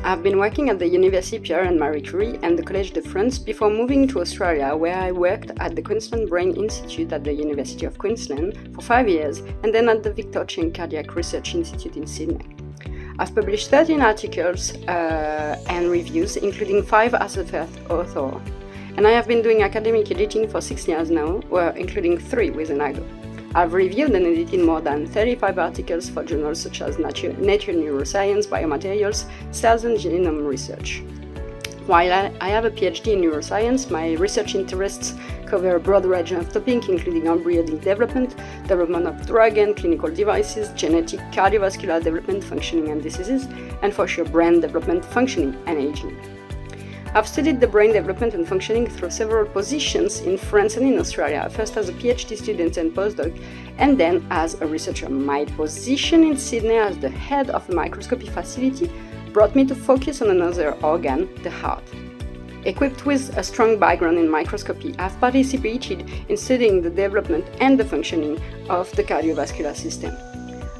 I've been working at the University Pierre and Marie Curie and the Collège de France before moving to Australia, where I worked at the Queensland Brain Institute at the University of Queensland for 5 years and then at the Victor Cheng Cardiac Research Institute in Sydney. I've published 13 articles and reviews, including 5 as a first author. And I have been doing academic editing for 6 years now, including 3 with Enago. I've reviewed and edited more than 35 articles for journals such as Nature Neuroscience, Biomaterials, Cells and Genome Research. While I have a PhD in neuroscience, my research interests cover a broad range of topics, including embryonic development of drug and clinical devices, genetic, cardiovascular development, functioning and diseases, and for sure brain development, functioning and aging. I've studied the brain development and functioning through several positions in France and in Australia, first as a PhD student and postdoc, and then as a researcher. My position in Sydney as the head of a microscopy facility brought me to focus on another organ, the heart. Equipped with a strong background in microscopy, I've participated in studying the development and the functioning of the cardiovascular system.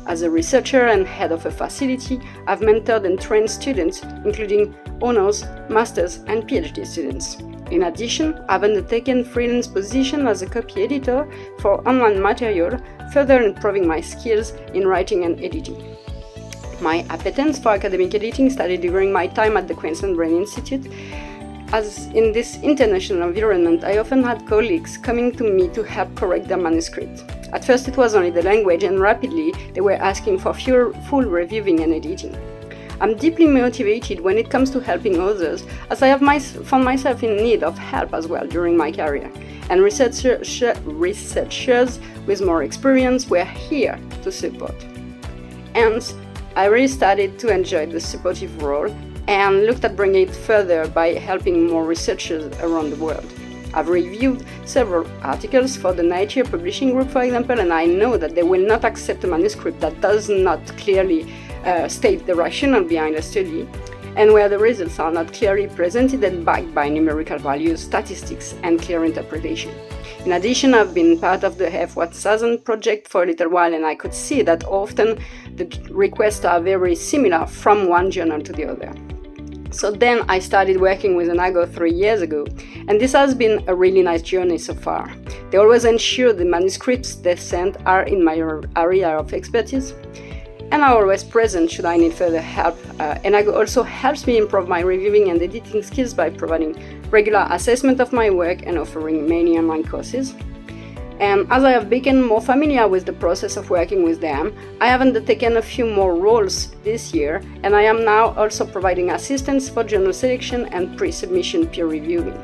As a researcher and head of a facility, I've mentored and trained students, including honors, masters, and PhD students. In addition, I've undertaken freelance position as a copy editor for online material, further improving my skills in writing and editing. My appetence for academic editing started during my time at the Queensland Brain Institute. As in this international environment, I often had colleagues coming to me to help correct their manuscript. At first it was only the language, and rapidly they were asking for full reviewing and editing. I'm deeply motivated when it comes to helping others, as I have found myself in need of help as well during my career, and researchers with more experience were here to support. Hence, I really started to enjoy the supportive role and looked at bringing it further by helping more researchers around the world. I've reviewed several articles for the Nature Publishing Group, for example, and I know that they will not accept a manuscript that does not clearly state the rationale behind a study, and where the results are not clearly presented and backed by numerical values, statistics, and clear interpretation. In addition, I've been part of the v01 project for a little while, and I could see that often the requests are very similar from one journal to the other. So then I started working with Enago 3 years ago, and this has been a really nice journey so far. They always ensure the manuscripts they send are in my area of expertise, and are always present should I need further help. Enago also helps me improve my reviewing and editing skills by providing regular assessment of my work and offering many online courses. And as I have become more familiar with the process of working with them, I have undertaken a few more roles this year, and I am now also providing assistance for journal selection and pre-submission peer reviewing.